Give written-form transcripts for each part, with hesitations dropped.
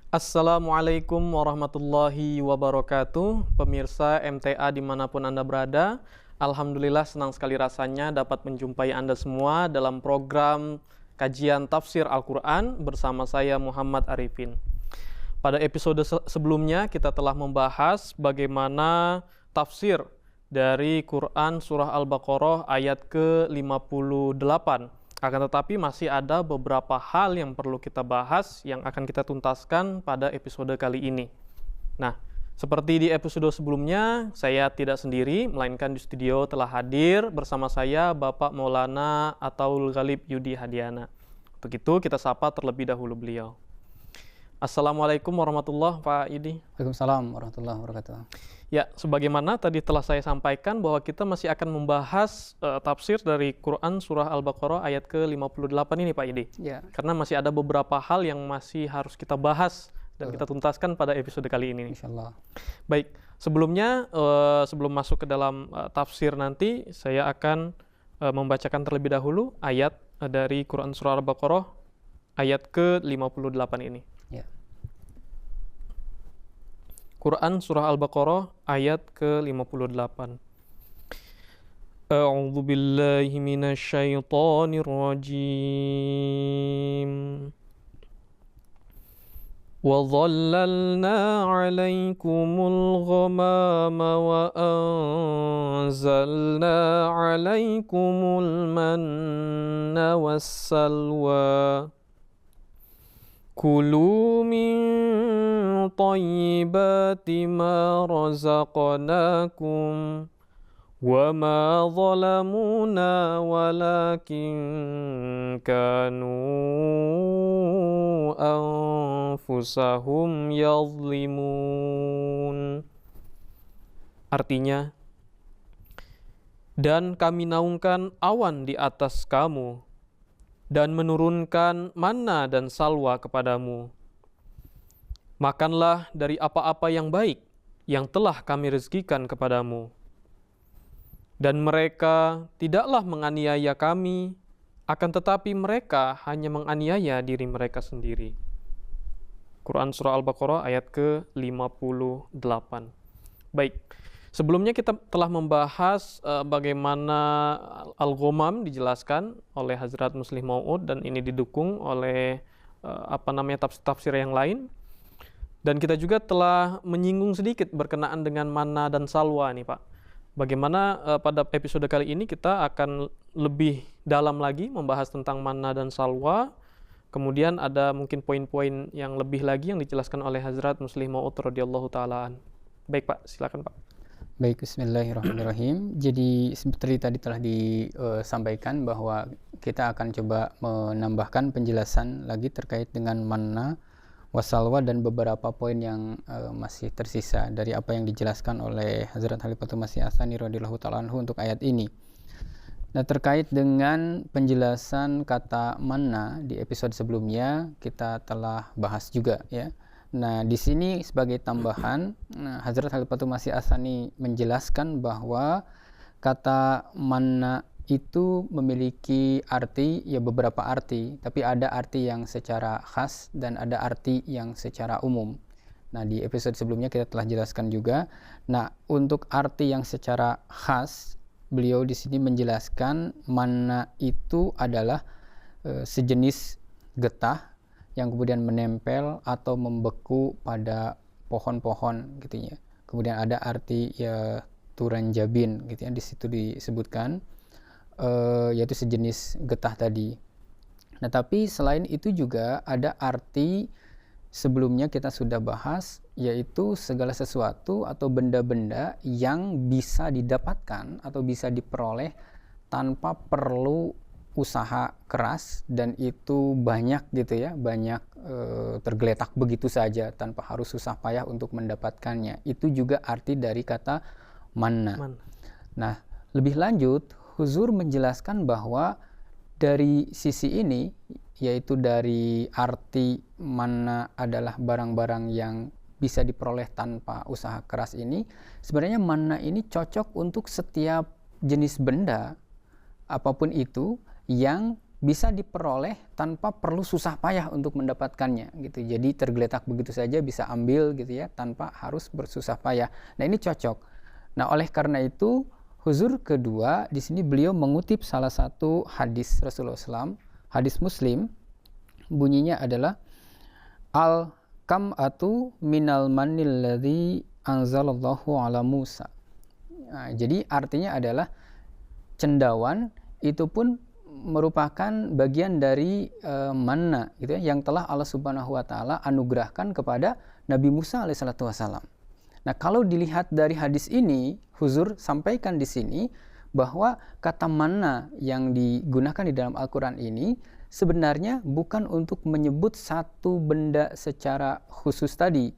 Assalamualaikum warahmatullahi wabarakatuh. Pemirsa MTA dimanapun Anda berada, Alhamdulillah senang sekali rasanya dapat menjumpai Anda semua dalam program kajian tafsir Al-Quran bersama saya Muhammad Arifin. Pada episode sebelumnya kita telah membahas bagaimana tafsir dari Quran Surah Al-Baqarah ayat ke-58. Akan tetapi masih ada beberapa hal yang perlu kita bahas yang akan kita tuntaskan pada episode kali ini. Nah, seperti di episode sebelumnya, saya tidak sendiri, melainkan di studio telah hadir bersama saya Bapak Maulana Ataul Ghalib Yudi Hadiana. Untuk itu kita sapa terlebih dahulu beliau. Assalamualaikum warahmatullahi wabarakatuh, Pak Yudi. Waalaikumsalam warahmatullahi wabarakatuh. Ya, sebagaimana tadi telah saya sampaikan bahwa kita masih akan membahas tafsir dari Quran Surah Al-Baqarah ayat ke-58 ini Pak Yudi. Ya. Karena masih ada beberapa hal yang masih harus kita bahas dan kita tuntaskan pada episode kali ini. Insyaallah. Baik, sebelumnya sebelum masuk ke dalam tafsir nanti, saya akan membacakan terlebih dahulu ayat dari Quran Surah Al-Baqarah ayat ke-58 ini. Ya. Quran Surah Al-Baqarah ayat ke-58. A'udzu billahi minasyaitonir rajim. Wa dhallalna 'alaikumul ghamama wa anzalna 'alaikumul manna wassalwa. Kulu min tayyibati ma razaqnakum wa ma zalamuna walakin kanu anfusahum yazlimun. Artinya, dan kami naungkan awan di atas kamu dan menurunkan manna dan salwa kepadamu. Makanlah dari apa-apa yang baik yang telah kami rezekikan kepadamu. Dan mereka tidaklah menganiaya kami, akan tetapi mereka hanya menganiaya diri mereka sendiri. Quran Surah Al-Baqarah ayat ke-58. Baik. Sebelumnya kita telah membahas bagaimana Al-Ghamam dijelaskan oleh Hazrat Muslih Mau'ud dan ini didukung oleh tafsir yang lain. Dan kita juga telah menyinggung sedikit berkenaan dengan manna dan salwa nih Pak. Bagaimana pada episode kali ini kita akan lebih dalam lagi membahas tentang manna dan salwa. Kemudian ada mungkin poin-poin yang lebih lagi yang dijelaskan oleh Hazrat Muslih Mau'ud radhiyallahu ta'ala. Baik Pak, silakan Pak. Baik, bismillahirrahmanirrahim. Jadi seperti tadi telah disampaikan bahwa kita akan coba menambahkan penjelasan lagi terkait dengan manna, wassalwa dan beberapa poin yang masih tersisa dari apa yang dijelaskan oleh Hazrat Khalifatul Masih As-Tsani radhiyallahu ta'ala anhu untuk ayat ini. Nah, terkait dengan penjelasan kata manna di episode sebelumnya kita telah bahas juga ya. Nah, di sini sebagai tambahan, Hazrat Khalifatul Masih As-Tsani menjelaskan bahwa kata manna itu memiliki arti, ya beberapa arti, tapi ada arti yang secara khas dan ada arti yang secara umum. Nah, di episode sebelumnya kita telah jelaskan juga. Nah, untuk arti yang secara khas, beliau di sini menjelaskan manna itu adalah sejenis getah yang kemudian menempel atau membeku pada pohon-pohon gitu ya. Kemudian ada arti ya turanjabin gitu ya, di situ disebutkan yaitu sejenis getah tadi. Nah, tapi selain itu juga ada arti sebelumnya kita sudah bahas, yaitu segala sesuatu atau benda-benda yang bisa didapatkan atau bisa diperoleh tanpa perlu usaha keras dan itu banyak gitu ya, banyak tergeletak begitu saja tanpa harus susah payah untuk mendapatkannya. Itu juga arti dari kata manna. Nah, lebih lanjut Huzur menjelaskan bahwa dari sisi ini, yaitu dari arti manna adalah barang-barang yang bisa diperoleh tanpa usaha keras ini, sebenarnya manna ini cocok untuk setiap jenis benda apapun itu yang bisa diperoleh tanpa perlu susah payah untuk mendapatkannya gitu. Jadi tergeletak begitu saja bisa ambil gitu ya, tanpa harus bersusah payah. Nah, ini cocok. Nah, oleh karena itu huzur kedua di sini beliau mengutip salah satu hadis Rasulullah SAW, hadis Muslim, bunyinya adalah al kam'atu minal manil ladzi anzalallahu ala Musa. Nah, jadi artinya adalah cendawan itu pun merupakan bagian dari manna gitu ya, yang telah Allah Subhanahu wa taala anugerahkan kepada Nabi Musa alaihissalatu wassalam. Nah, kalau dilihat dari hadis ini, huzur sampaikan di sini bahwa kata manna yang digunakan di dalam Al-Qur'an ini sebenarnya bukan untuk menyebut satu benda secara khusus tadi,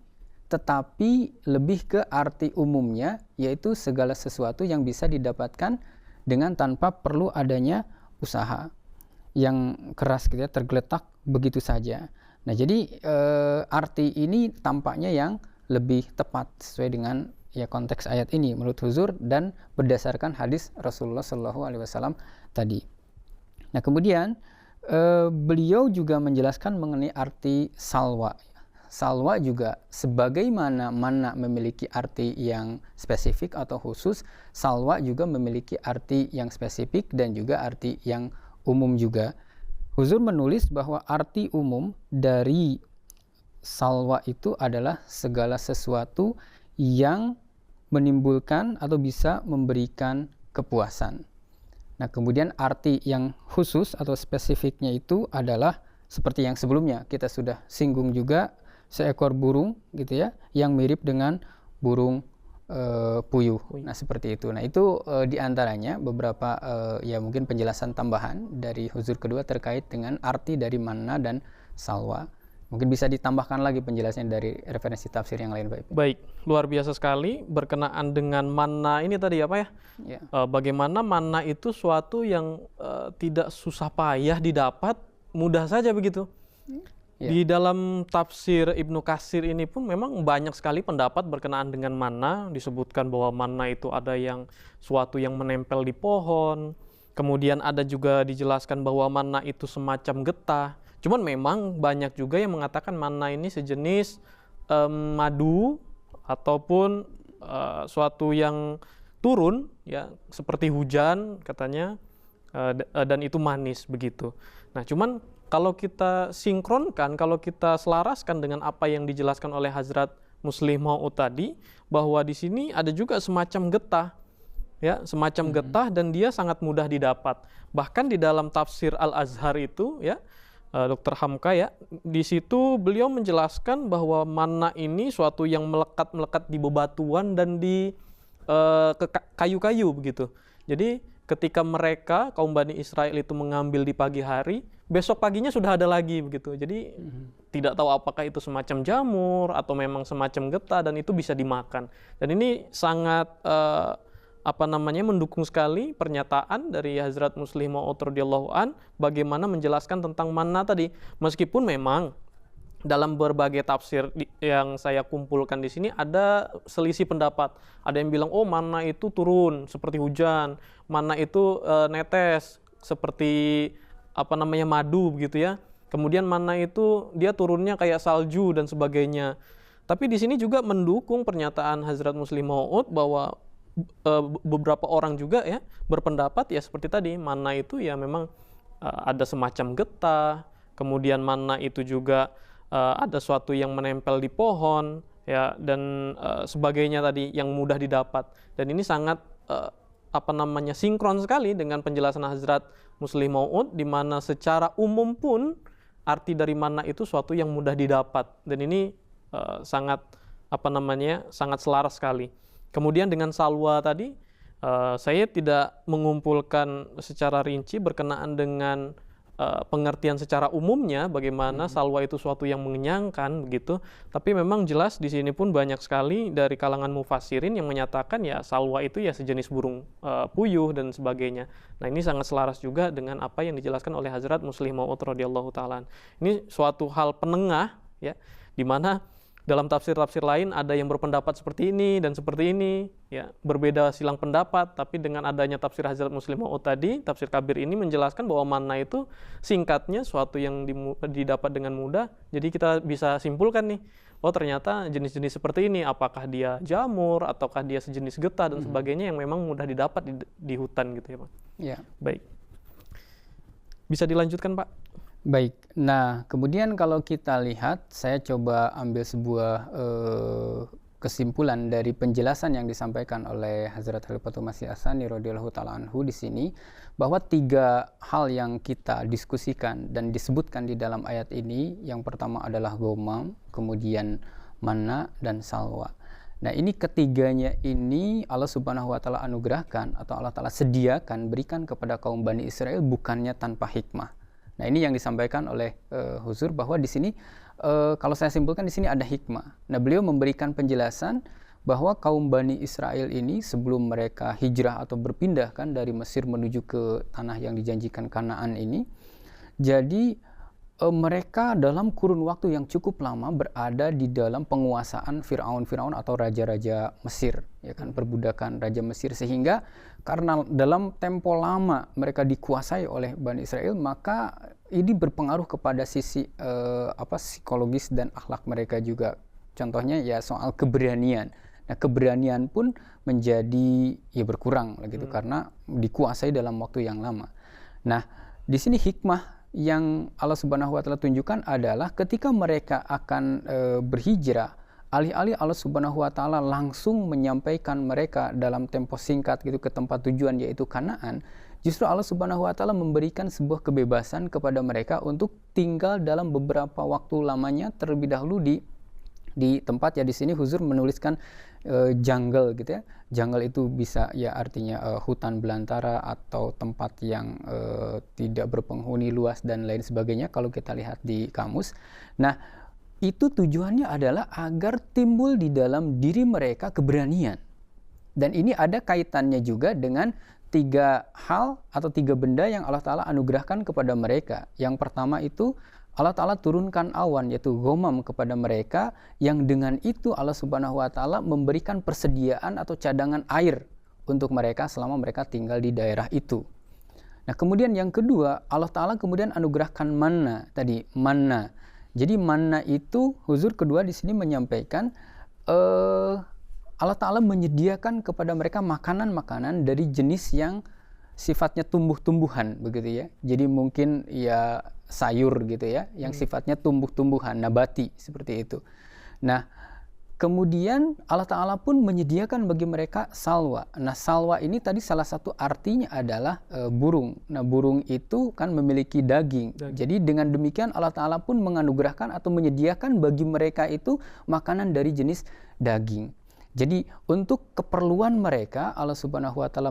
tetapi lebih ke arti umumnya, yaitu segala sesuatu yang bisa didapatkan dengan tanpa perlu adanya usaha yang keras gitu ya, tergeletak begitu saja. Nah, jadi arti ini tampaknya yang lebih tepat sesuai dengan ya konteks ayat ini menurut huzur dan berdasarkan hadis Rasulullah SAW tadi. Nah, kemudian beliau juga menjelaskan mengenai arti salwa. Salwa juga sebagaimana mana memiliki arti yang spesifik atau khusus, salwa juga memiliki arti yang spesifik dan juga arti yang umum juga. Huzur menulis bahwa arti umum dari salwa itu adalah segala sesuatu yang menimbulkan atau bisa memberikan kepuasan. Nah, kemudian arti yang khusus atau spesifiknya itu adalah seperti yang sebelumnya kita sudah singgung juga, seekor burung gitu ya, yang mirip dengan burung puyuh. Nah, seperti itu. Nah, itu diantaranya beberapa ya mungkin penjelasan tambahan dari huzur kedua terkait dengan arti dari manna dan salwa. Mungkin bisa ditambahkan lagi penjelasannya dari referensi tafsir yang lain, Pak. Baik, luar biasa sekali berkenaan dengan manna ini tadi apa ya? Ya. Bagaimana manna itu suatu yang tidak susah payah didapat, mudah saja begitu. Ya. Di dalam tafsir Ibnu Katsir ini pun memang banyak sekali pendapat berkenaan dengan manna. Disebutkan bahwa manna itu ada yang suatu yang menempel di pohon. Kemudian ada juga dijelaskan bahwa manna itu semacam getah. Cuman memang banyak juga yang mengatakan manna ini sejenis madu ataupun suatu yang turun ya seperti hujan katanya dan itu manis begitu. Nah, cuman kalau kita sinkronkan, kalau kita selaraskan dengan apa yang dijelaskan oleh Hazrat Muslih Mau'ud tadi, bahwa di sini ada juga semacam getah, ya, semacam getah dan dia sangat mudah didapat. Bahkan di dalam tafsir Al-Azhar itu, ya, Dr. Hamka ya, di situ beliau menjelaskan bahwa manna ini suatu yang melekat-melekat di bebatuan dan di kayu-kayu begitu. Jadi ketika mereka kaum Bani Israel itu mengambil di pagi hari, besok paginya sudah ada lagi begitu. Jadi tidak tahu apakah itu semacam jamur atau memang semacam getah dan itu bisa dimakan. Dan ini sangat mendukung sekali pernyataan dari Hazrat Muslih Mau'ud radhiyallahu an bagaimana menjelaskan tentang manna tadi. Meskipun memang dalam berbagai tafsir yang saya kumpulkan di sini ada selisih pendapat. Ada yang bilang manna itu turun seperti hujan, manna itu netes seperti madu begitu ya. Kemudian manna itu dia turunnya kayak salju dan sebagainya. Tapi di sini juga mendukung pernyataan Hazrat Muslih Mau'ud bahwa beberapa orang juga ya berpendapat ya seperti tadi, manna itu ya memang ada semacam getah, kemudian manna itu juga ada suatu yang menempel di pohon ya dan sebagainya tadi yang mudah didapat. Dan ini sangat sinkron sekali dengan penjelasan Hazrat Muslih Mau'ud di mana secara umum pun arti dari manna itu suatu yang mudah didapat dan ini sangat sangat selaras sekali. Kemudian dengan salwa tadi saya tidak mengumpulkan secara rinci berkenaan dengan pengertian secara umumnya bagaimana salwa itu suatu yang mengenyangkan begitu, tapi memang jelas di sini pun banyak sekali dari kalangan mufassirin yang menyatakan ya salwa itu ya sejenis burung puyuh dan sebagainya. Nah, ini sangat selaras juga dengan apa yang dijelaskan oleh Hazrat Muslih Mau'ud radhiyallahu taala. Ini suatu hal penengah ya di mana dalam tafsir-tafsir lain ada yang berpendapat seperti ini dan seperti ini, ya, berbeda silang pendapat. Tapi dengan adanya tafsir Hazrat Muslim Maud tadi, tafsir Kabir ini menjelaskan bahwa manna itu singkatnya suatu yang didapat dengan mudah. Jadi kita bisa simpulkan nih, oh ternyata jenis-jenis seperti ini, apakah dia jamur ataukah dia sejenis getah dan sebagainya yang memang mudah didapat di hutan gitu ya Pak. Ya. Baik. Bisa dilanjutkan Pak? Baik, nah kemudian kalau kita lihat, saya coba ambil sebuah kesimpulan dari penjelasan yang disampaikan oleh Hazrat Khalifatul Masih As-Tsani radhiyallahu ta'ala anhu di sini, bahwa 3 hal yang kita diskusikan dan disebutkan di dalam ayat ini, yang pertama adalah ghamam, kemudian manna dan salwa. Nah ini ketiganya ini Allah Subhanahu wa Ta'ala anugerahkan atau Allah Ta'ala sediakan, berikan kepada kaum Bani Israel bukannya tanpa hikmah. Nah ini yang disampaikan oleh Huzur, bahwa di sini kalau saya simpulkan di sini ada hikmah. Nah beliau memberikan penjelasan bahwa kaum Bani Israel ini sebelum mereka hijrah atau berpindah kan dari Mesir menuju ke tanah yang dijanjikan Kanaan ini, jadi mereka dalam kurun waktu yang cukup lama berada di dalam penguasaan Firaun atau raja-raja Mesir, ya kan, perbudakan raja Mesir, sehingga karena dalam tempo lama mereka dikuasai oleh Bani Israel, maka ini berpengaruh kepada sisi psikologis dan akhlak mereka juga. Contohnya ya soal keberanian. Nah, keberanian pun menjadi ya berkurang begitu karena dikuasai dalam waktu yang lama. Nah, di sini hikmah yang Allah Subhanahu wa Ta'ala tunjukkan adalah ketika mereka akan berhijrah, alih-alih Allah Subhanahu wa Ta'ala langsung menyampaikan mereka dalam tempo singkat gitu ke tempat tujuan yaitu Kanaan, justru Allah Subhanahu wa Ta'ala memberikan sebuah kebebasan kepada mereka untuk tinggal dalam beberapa waktu lamanya terlebih dahulu di tempat, ya di sini Huzur menuliskan jungle gitu ya. Jungle itu bisa ya artinya hutan belantara atau tempat yang tidak berpenghuni luas dan lain sebagainya kalau kita lihat di kamus. Nah, itu tujuannya adalah agar timbul di dalam diri mereka keberanian. Dan ini ada kaitannya juga dengan 3 hal atau 3 benda yang Allah Ta'ala anugerahkan kepada mereka. Yang pertama itu Allah Ta'ala turunkan awan yaitu ghamam kepada mereka, yang dengan itu Allah Subhanahu wa Ta'ala memberikan persediaan atau cadangan air untuk mereka selama mereka tinggal di daerah itu. Nah kemudian yang kedua, Allah Ta'ala kemudian anugerahkan manna tadi, manna. Jadi manna itu Huzur kedua di sini menyampaikan Allah Ta'ala menyediakan kepada mereka makanan-makanan dari jenis yang sifatnya tumbuh-tumbuhan begitu ya. Jadi mungkin ya sayur gitu ya, yang sifatnya tumbuh-tumbuhan, nabati seperti itu. Nah, kemudian Allah Ta'ala pun menyediakan bagi mereka salwa. Nah, salwa ini tadi salah satu artinya adalah burung. Nah, burung itu kan memiliki daging. Jadi dengan demikian Allah Ta'ala pun menganugerahkan atau menyediakan bagi mereka itu makanan dari jenis daging. Jadi untuk keperluan mereka Allah Subhanahu wa Ta'ala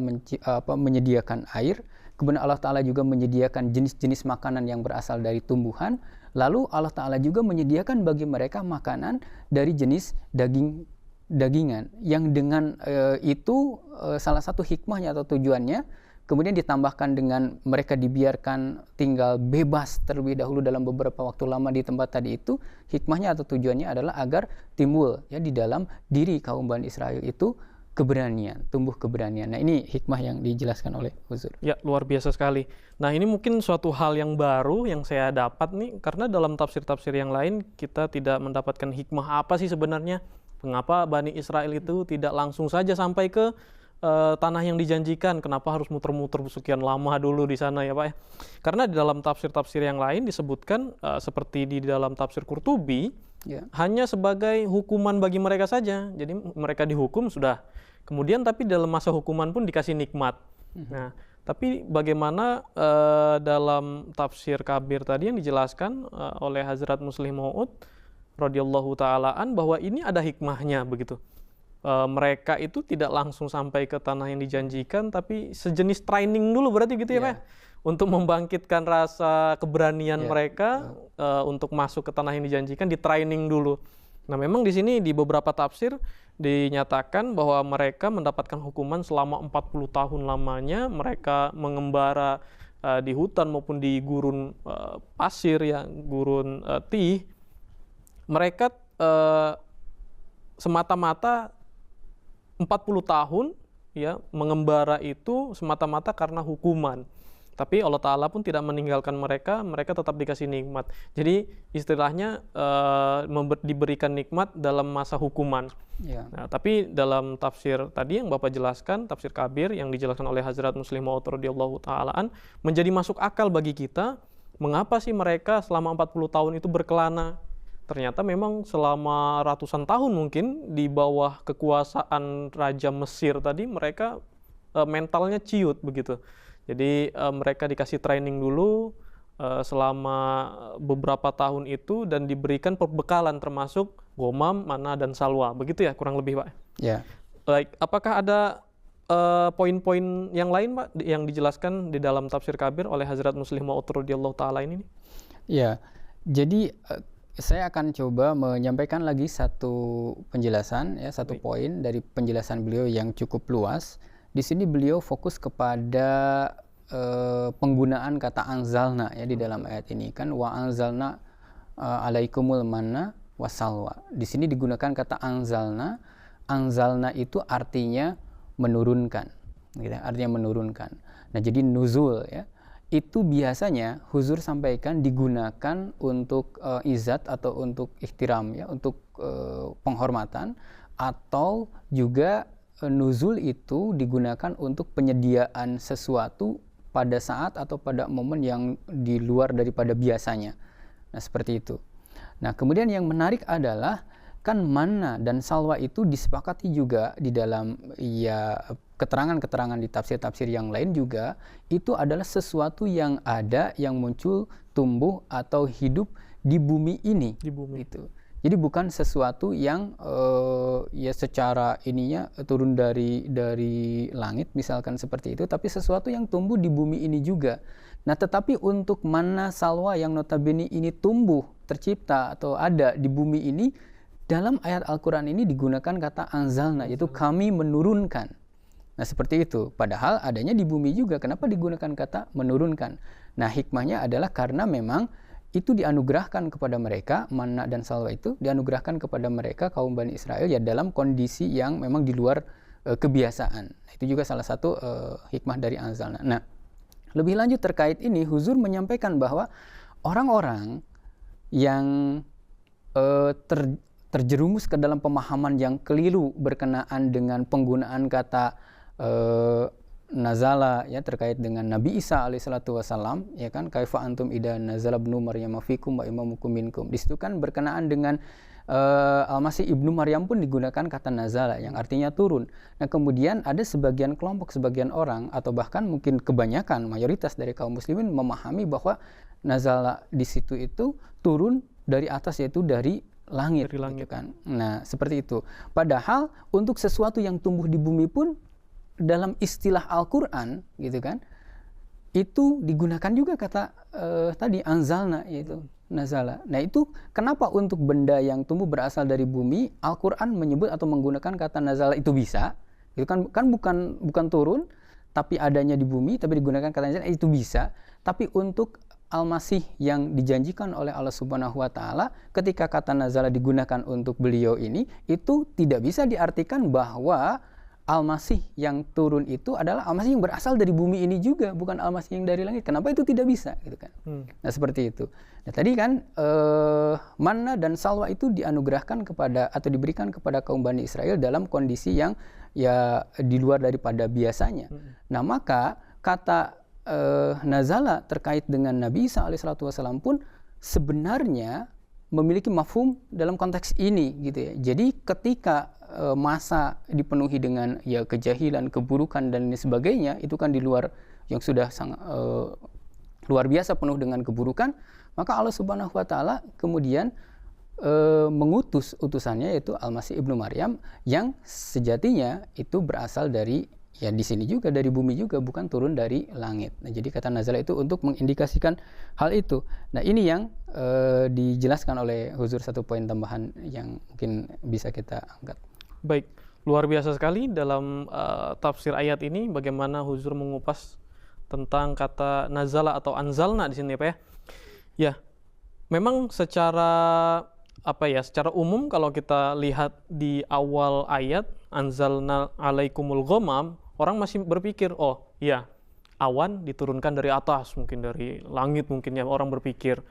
menyediakan air. Kemudian Allah Ta'ala juga menyediakan jenis-jenis makanan yang berasal dari tumbuhan. Lalu Allah Ta'ala juga menyediakan bagi mereka makanan dari jenis dagingan. Yang dengan itu salah satu hikmahnya atau tujuannya, kemudian ditambahkan dengan mereka dibiarkan tinggal bebas terlebih dahulu dalam beberapa waktu lama di tempat tadi itu. Hikmahnya atau tujuannya adalah agar timbul ya di dalam diri kaum Bani Israel itu keberanian, tumbuh keberanian. Nah ini hikmah yang dijelaskan oleh Huzur. Ya luar biasa sekali. Nah ini mungkin suatu hal yang baru yang saya dapat nih, karena dalam tafsir-tafsir yang lain kita tidak mendapatkan hikmah apa sih sebenarnya. Mengapa Bani Israel itu tidak langsung saja sampai ke tanah yang dijanjikan, kenapa harus muter-muter sekian lama dulu di sana ya Pak ya. Karena di dalam tafsir-tafsir yang lain disebutkan seperti di dalam tafsir Qurtubi, hanya sebagai hukuman bagi mereka saja. Jadi mereka dihukum sudah. Kemudian tapi dalam masa hukuman pun dikasih nikmat. Nah, tapi bagaimana dalam tafsir Kabir tadi yang dijelaskan oleh Hazrat Muslim Maud radhiyallahu ta'alaan bahwa ini ada hikmahnya begitu. Mereka itu tidak langsung sampai ke tanah yang dijanjikan, tapi sejenis training dulu berarti gitu ya Pak? Untuk membangkitkan rasa keberanian mereka untuk masuk ke tanah yang dijanjikan, di training dulu. Nah memang di sini di beberapa tafsir dinyatakan bahwa mereka mendapatkan hukuman selama 40 tahun lamanya, mereka mengembara di hutan maupun di gurun pasir ya, gurun tih. Mereka semata-mata 40 tahun ya mengembara itu semata-mata karena hukuman. Tapi Allah Ta'ala pun tidak meninggalkan mereka, mereka tetap dikasih nikmat. Jadi istilahnya diberikan nikmat dalam masa hukuman. Ya. Nah, tapi dalam tafsir tadi yang Bapak jelaskan, tafsir Kabir yang dijelaskan oleh Hazrat Muslim Maud radhiyallahu ta'alaan, menjadi masuk akal bagi kita, mengapa sih mereka selama 40 tahun itu berkelana? Ternyata memang selama ratusan tahun mungkin di bawah kekuasaan Raja Mesir tadi mereka mentalnya ciut begitu. Jadi mereka dikasih training dulu selama beberapa tahun itu dan diberikan perbekalan termasuk gomam, mana dan salwa. Begitu ya kurang lebih Pak? Ya. Baik, apakah ada poin-poin yang lain Pak yang dijelaskan di dalam tafsir Kabir oleh Hazrat Muslim Maud radhiyallahu taala ini? Ya. Jadi saya akan coba menyampaikan lagi satu penjelasan ya, satu poin dari penjelasan beliau yang cukup luas. Di sini beliau fokus kepada penggunaan kata anzalna ya di dalam ayat ini kan, wa anzalna alaikumul manna wasalwa. Di sini digunakan kata anzalna. Anzalna itu artinya menurunkan, gitu, artinya menurunkan. Nah, jadi nuzul ya. Itu biasanya huzur sampaikan digunakan untuk izat atau untuk ihtiram ya, untuk penghormatan, atau juga nuzul itu digunakan untuk penyediaan sesuatu pada saat atau pada momen yang di luar daripada biasanya. Nah, seperti itu. Nah, kemudian yang menarik adalah kan manna dan salwa itu disepakati juga di dalam ya keterangan-keterangan di tafsir-tafsir yang lain juga, itu adalah sesuatu yang ada, yang muncul, tumbuh atau hidup di bumi ini. Di bumi. Gitu. Jadi bukan sesuatu yang ya secara ininya turun dari langit misalkan seperti itu, tapi sesuatu yang tumbuh di bumi ini juga. Nah, tetapi untuk manna salwa yang notabene ini tumbuh, tercipta atau ada di bumi ini, dalam ayat Al-Quran ini digunakan kata anzalna, yaitu kami menurunkan. Nah, seperti itu. Padahal adanya di bumi juga. Kenapa digunakan kata menurunkan? Nah, hikmahnya adalah karena memang itu dianugerahkan kepada mereka, manna dan salwa itu dianugerahkan kepada mereka kaum Bani Israel ya dalam kondisi yang memang di luar kebiasaan. Nah, itu juga salah satu hikmah dari anzalna. Nah, lebih lanjut terkait ini, Huzur menyampaikan bahwa orang-orang yang terjerumus ke dalam pemahaman yang keliru berkenaan dengan penggunaan kata nazala ya terkait dengan Nabi Isa alaihissalatu wassalam ya kan, kaifa antum ida nazala ibnu maryam fikum wa imamukum minkum. Di situ kan berkenaan dengan Al-Masih ibnu Maryam pun digunakan kata nazala yang artinya turun. Nah, kemudian ada sebagian kelompok, sebagian orang atau bahkan mungkin kebanyakan mayoritas dari kaum muslimin memahami bahwa nazala di situ itu turun dari atas, yaitu dari langit, dari langit. Gitu kan. Nah, seperti itu. Padahal untuk sesuatu yang tumbuh di bumi pun dalam istilah Al-Quran, gitu kan, itu digunakan juga kata tadi anzalna, yaitu nazala. Nah, itu kenapa untuk benda yang tumbuh berasal dari bumi Al-Quran menyebut atau menggunakan kata nazala itu bisa? Itu kan bukan turun, tapi adanya di bumi, tapi digunakan kata nazala itu bisa. Tapi untuk Al-Masih yang dijanjikan oleh Allah Subhanahu wa taala, ketika kata nazala digunakan untuk beliau ini, itu tidak bisa diartikan bahwa Al-Masih yang turun itu adalah Al-Masih yang berasal dari bumi ini juga, bukan Al-Masih yang dari langit. Kenapa itu tidak bisa, gitu kan? Nah, seperti itu. Nah, tadi kan manna dan salwa itu dianugerahkan kepada atau diberikan kepada kaum Bani Israel dalam kondisi yang ya di luar daripada biasanya. Nah, maka kata nazala terkait dengan Nabi Isa alaihissalatu wassalam pun sebenarnya memiliki mafhum dalam konteks ini, gitu ya. Jadi ketika masa dipenuhi dengan ya kejahilan, keburukan dan sebagainya, itu kan di luar yang sudah sangat luar biasa penuh dengan keburukan, maka Allah Subhanahu wa taala kemudian mengutus utusannya, yaitu Al-Masih ibnu Maryam, yang sejatinya itu berasal dari ya di sini juga dari bumi juga, bukan turun dari langit. Nah, jadi kata nazala itu untuk mengindikasikan hal itu. Nah, ini yang dijelaskan oleh Huzur, satu poin tambahan yang mungkin bisa kita angkat. Baik, luar biasa sekali dalam tafsir ayat ini bagaimana Huzur mengupas tentang kata nazala atau anzalna di sini ya Pak ya. Ya, memang secara secara umum kalau kita lihat di awal ayat anzalna alaikumul ghamam, orang masih berpikir, oh iya, awan diturunkan dari atas, mungkin dari langit, mungkin ya orang berpikir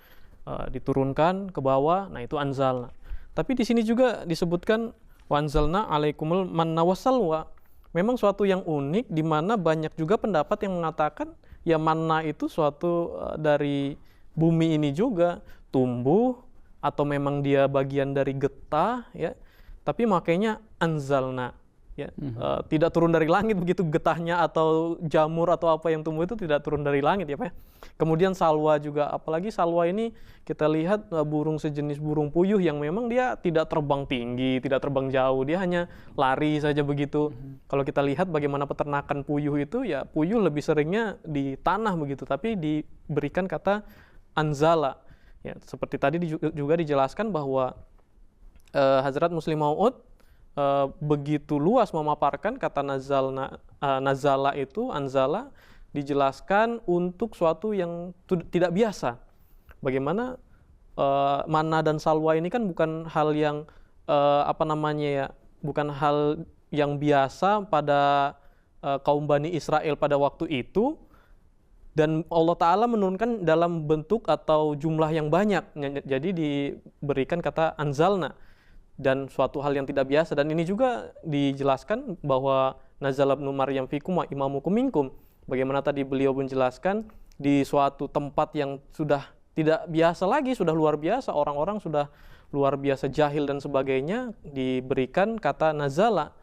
diturunkan ke bawah, nah itu anzalna. Tapi di sini juga disebutkan wanzalna alaikumul manna wassalwa. Memang suatu yang unik, di mana banyak juga pendapat yang mengatakan ya manna itu suatu dari bumi ini juga tumbuh, atau memang dia bagian dari getah, ya. Tapi makanya anzalna, ya. Tidak turun dari langit begitu getahnya, atau jamur atau apa yang tumbuh itu tidak turun dari langit, ya Pak. Kemudian salwa juga, apalagi salwa ini kita lihat burung sejenis burung puyuh yang memang dia tidak terbang tinggi, tidak terbang jauh, dia hanya lari saja begitu. Kalau kita lihat bagaimana peternakan puyuh itu, ya puyuh lebih seringnya di tanah begitu, tapi diberikan kata anzala. Ya, seperti tadi juga dijelaskan bahwa Hazrat Muslim Maud begitu luas memaparkan kata nazala itu, anzala, dijelaskan untuk suatu yang tidak biasa. Bagaimana manna dan salwa ini kan bukan hal yang bukan hal yang biasa pada kaum Bani Israel pada waktu itu. Dan Allah Ta'ala menurunkan dalam bentuk atau jumlah yang banyak. Jadi diberikan kata anzalna. Dan suatu hal yang tidak biasa. Dan ini juga dijelaskan bahwa nazala ibnu Maryam fikum wa imamukum minkum. Bagaimana tadi beliau menjelaskan di suatu tempat yang sudah tidak biasa lagi, sudah luar biasa. Orang-orang sudah luar biasa jahil dan sebagainya. Diberikan kata nazala.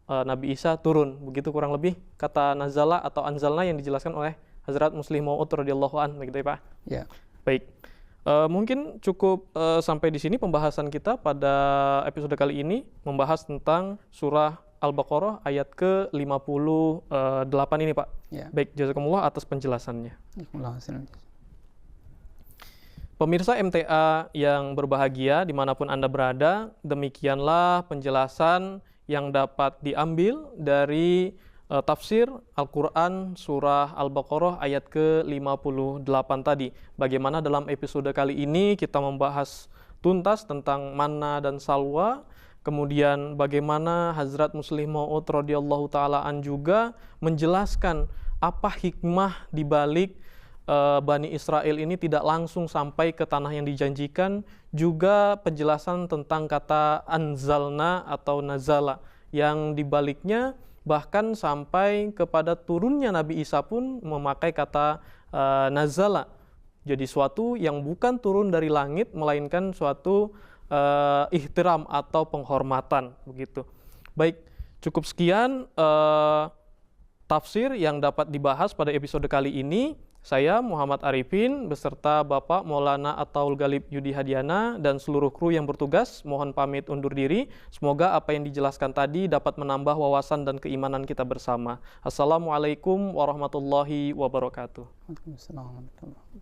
Nabi Isa turun. Begitu kurang lebih kata nazala atau anzalna yang dijelaskan oleh Hazrat Muslim Maud radhiyallahu an, begitu ya Pak? Ya. Baik. Mungkin cukup sampai di sini pembahasan kita pada episode kali ini, membahas tentang surah Al-Baqarah ayat ke-58 ini Pak. Ya. Baik, jazakumullah atas penjelasannya. Jazakumullah. Pemirsa MTA yang berbahagia dimanapun Anda berada, demikianlah penjelasan yang dapat diambil dari tafsir Al-Quran surah Al-Baqarah ayat ke-58 tadi. Bagaimana dalam episode kali ini kita membahas tuntas tentang manna dan salwa. Kemudian bagaimana Hazrat Muslim Maud radhiyallahu ta'ala an juga menjelaskan apa hikmah dibalik Bani Israel ini tidak langsung sampai ke tanah yang dijanjikan. Juga penjelasan tentang kata anzalna atau nazala yang dibaliknya bahkan sampai kepada turunnya Nabi Isa pun memakai kata nazala. Jadi suatu yang bukan turun dari langit, melainkan suatu ihtiram atau penghormatan. Begitu. Baik, cukup sekian tafsir yang dapat dibahas pada episode kali ini. Saya Muhammad Arifin beserta Bapak Maulana Ataul Ghalib Yudi Hadiana dan seluruh kru yang bertugas mohon pamit undur diri. Semoga apa yang dijelaskan tadi dapat menambah wawasan dan keimanan kita bersama. Assalamualaikum warahmatullahi wabarakatuh. Waalaikumsalam warahmatullahi wabarakatuh.